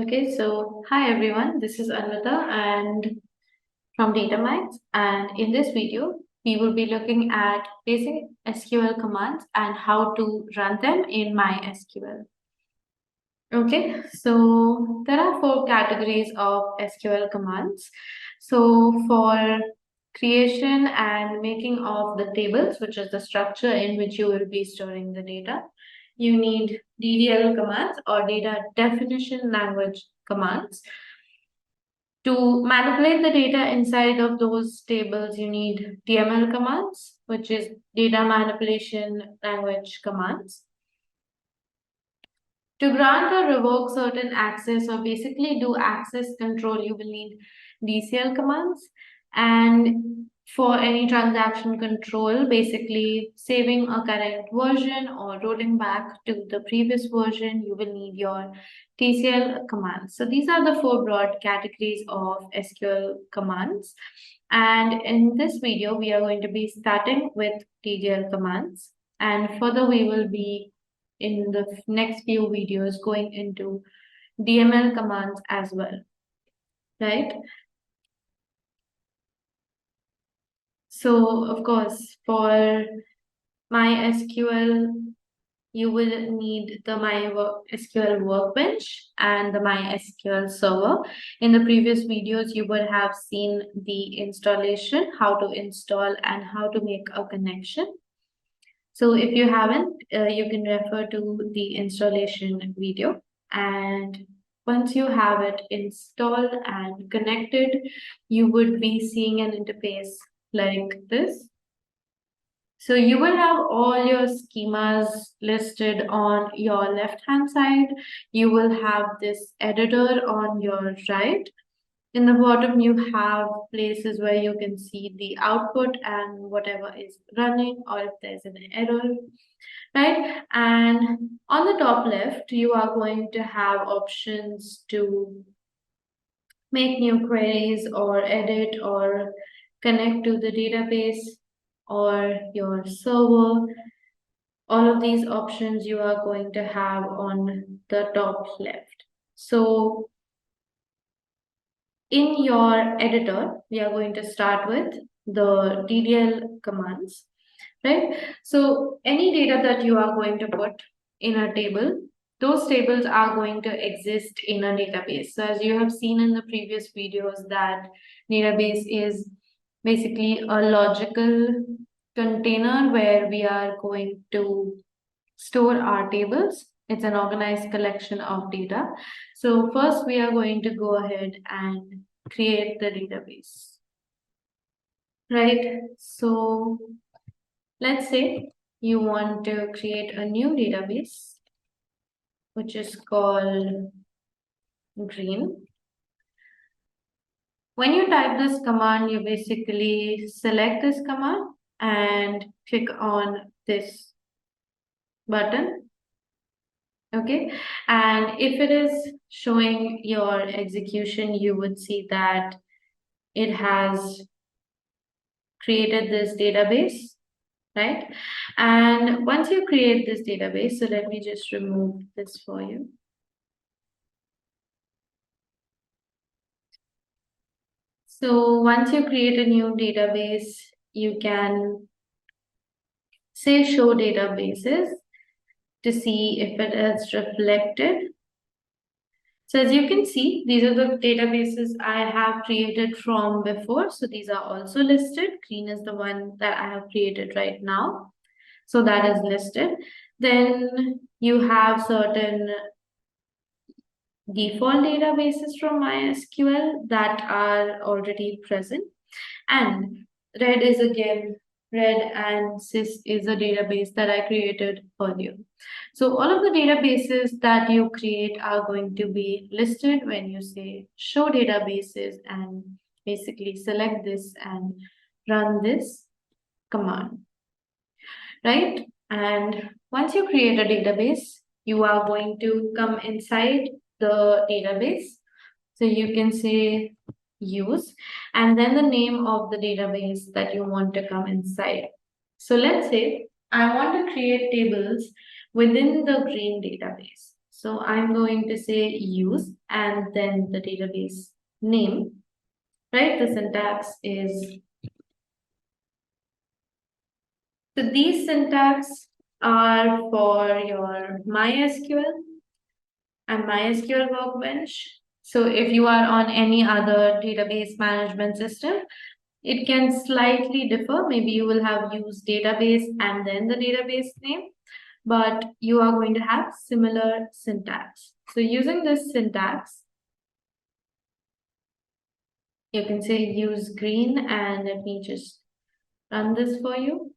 Okay, so hi everyone, this is Anvita and from DataMites, and in this video we will be looking at basic SQL commands and how to run them in MySQL. Okay, so there are 4 categories of SQL commands. So for creation and making of the tables, which is the structure in which you will be storing the data, you need DDL commands or data definition language commands. To manipulate the data inside of those tables, you need DML commands, which is data manipulation language commands. To grant or revoke certain access or basically do access control, you will need DCL commands. And for any transaction control, basically saving a current version or rolling back to the previous version, you will need your TCL commands. So these are the 4 broad categories of SQL commands. And in this video, we are going to be starting with TDL commands. And further, we will be in the next few videos going into DML commands as well, right? So of course, for MySQL, you will need the MySQL workbench and the MySQL server. In the previous videos, you would have seen the installation, how to install and how to make a connection. So if you haven't, you can refer to the installation video. And once you have it installed and connected, you would be seeing an interface like this. So you will have all your schemas listed on your left-hand side. You will have this editor on your right. In the bottom, you have places where you can see the output and whatever is running or if there's an error, right? And on the top left, you are going to have options to make new queries or edit or connect to the database or your server. All of these options you are going to have on the top left. So in your editor, we are going to start with the DDL commands, right? So any data that you are going to put in a table, those tables are going to exist in a database. So as you have seen in the previous videos, that database is basically a logical container where we are going to store our tables. It's an organized collection of data. So first we are going to go ahead and create the database, right? So let's say you want to create a new database, which is called green. When you type this command, you basically select this command and click on this button. Okay, and if it is showing your execution, you would see that it has created this database, right? And once you create this database, so let me just remove this for you. So once you create a new database, you can say show databases to see if it is reflected. So as you can see, these are the databases I have created from before. So these are also listed. Green is the one that I have created right now. So that is listed. Then you have certain default databases from MySQL that are already present. And red is again red, and sys is a database that I created earlier. So all of the databases that you create are going to be listed when you say show databases and basically select this and run this command, right? And once you create a database, you are going to come inside the database. So you can say use and then the name of the database that you want to come inside. So let's say I want to create tables within the green database. So I'm going to say use and then the database name, right? The syntax is, so these syntax are for your MySQL and MySQL Workbench. So if you are on any other database management system, it can slightly differ. Maybe you will have used database and then the database name, but you are going to have similar syntax. So using this syntax, you can say use green, and let me just run this for you.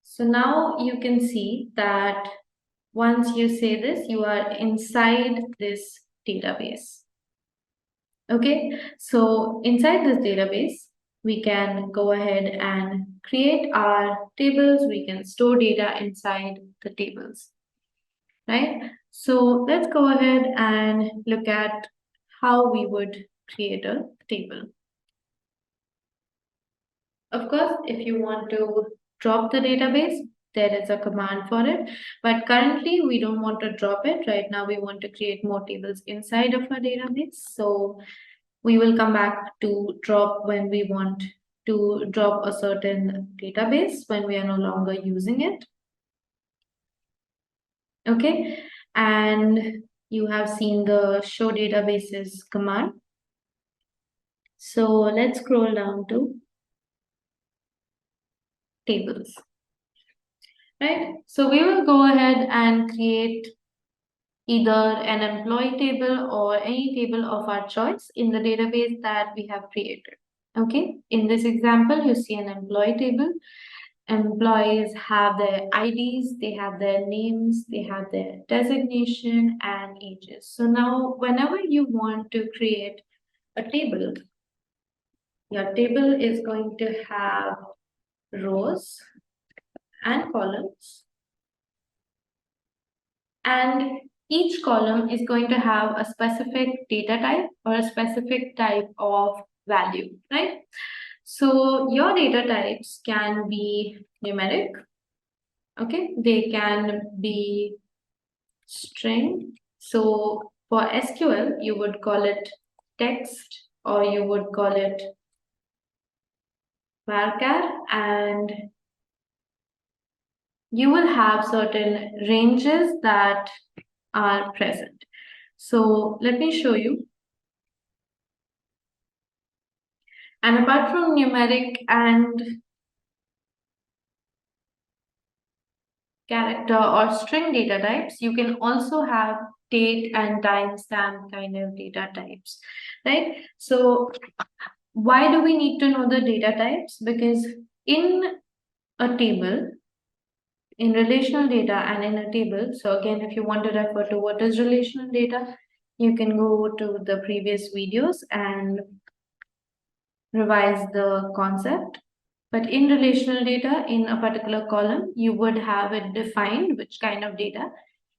So now you can see that once you say this, you are inside this database. Okay, so inside this database, we can go ahead and create our tables. We can store data inside the tables, right? So let's go ahead and look at how we would create a table. Of course, if you want to drop the database, there is a command for it. But currently, we don't want to drop it. Right now, we want to create more tables inside of our database. So we will come back to drop when we want to drop a certain database when we are no longer using it. Okay, and you have seen the show databases command. So let's scroll down to tables, right? So we will go ahead and create either an employee table or any table of our choice in the database that we have created. Okay, in this example, you see an employee table. Employees have their IDs, they have their names, they have their designation and ages. So now whenever you want to create a table, your table is going to have rows and columns, and each column is going to have a specific data type or a specific type of value, right? So your data types can be numeric, okay? They can be string. So for SQL, you would call it text or you would call it varchar, and you will have certain ranges that are present. So let me show you. And apart from numeric and character or string data types, you can also have date and timestamp kind of data types, right? So why do we need to know the data types? Because in a table, in relational data and in a table, so again, if you want to refer to what is relational data, you can go to the previous videos and revise the concept. But in relational data, in a particular column, you would have it defined which kind of data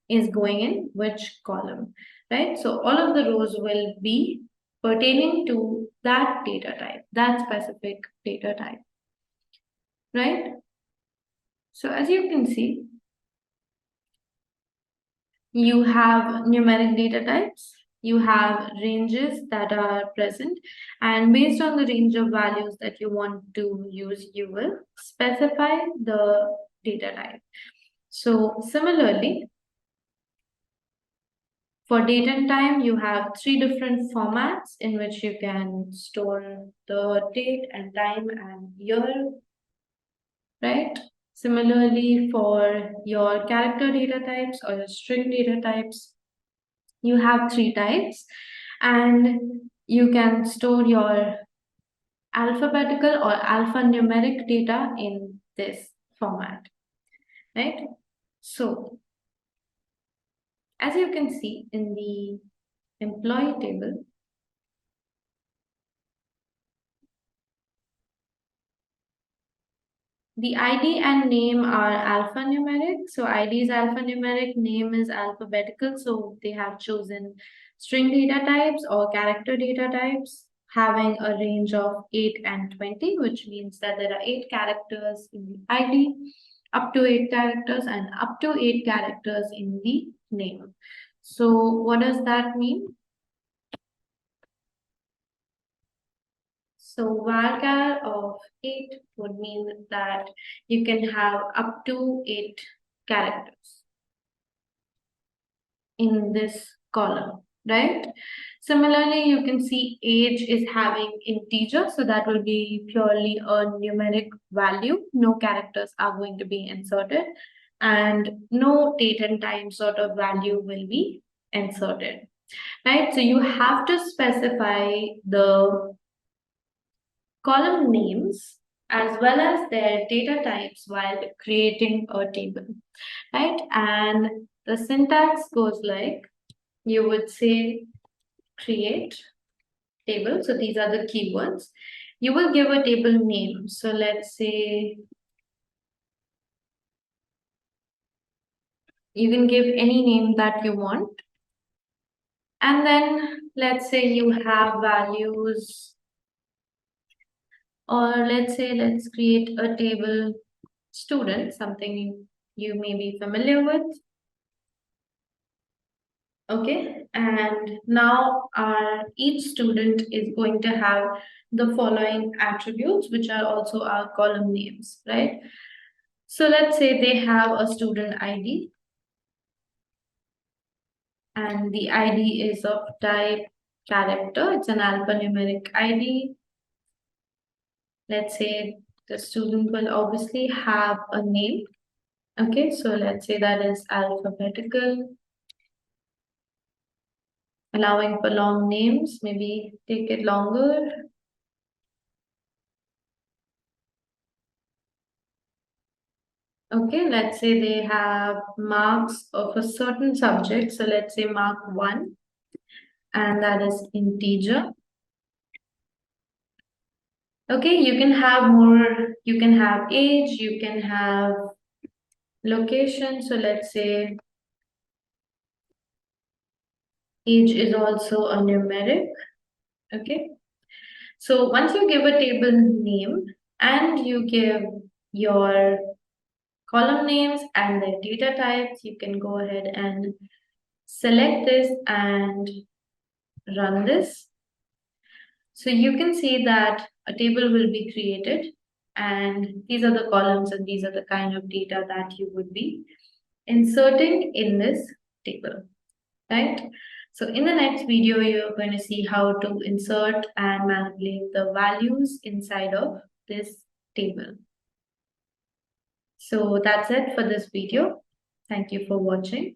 is going in which column, right? So all of the rows will be pertaining to that data type, that specific data type, right? So as you can see, you have numeric data types, you have ranges that are present, and based on the range of values that you want to use, you will specify the data type. So similarly, for date and time, you have 3 different formats in which you can store the date and time and year, right? Similarly, for your character data types or your string data types, you have 3 types, and you can store your alphabetical or alphanumeric data in this format, right? So as you can see in the employee table, the ID and name are alphanumeric. So ID is alphanumeric, name is alphabetical. So they have chosen string data types or character data types having a range of 8 and 20, which means that there are 8 characters in the ID, up to 8 characters, and up to 8 characters in the name. So what does that mean? So varchar of 8 would mean that you can have up to 8 characters in this column, right? Similarly, you can see age is having integer, so that will be purely a numeric value. No characters are going to be inserted, and no date and time sort of value will be inserted, right? So you have to specify the column names as well as their data types while creating a table, right? And the syntax goes like, you would say create table. So these are the keywords. You will give a table name. So let's say you can give any name that you want. And then let's say you have values, or let's say let's create a table student, something you may be familiar with. Okay, and now each student is going to have the following attributes, which are also our column names, right? So let's say they have a student ID, and the ID is of type character. It's an alphanumeric ID. Let's say the student will obviously have a name. Okay, so let's say that is alphabetical, allowing for long names, maybe take it longer. Okay, let's say they have marks of a certain subject. So let's say mark 1, and that is integer. Okay, you can have more, you can have age, you can have location. So let's say age is also a numeric. Okay, so once you give a table name and you give your column names and their data types, you can go ahead and select this and run this. So you can see that a table will be created, and these are the columns and these are the kind of data that you would be inserting in this table, right? So in the next video, you're going to see how to insert and manipulate the values inside of this table. So that's it for this video. Thank you for watching.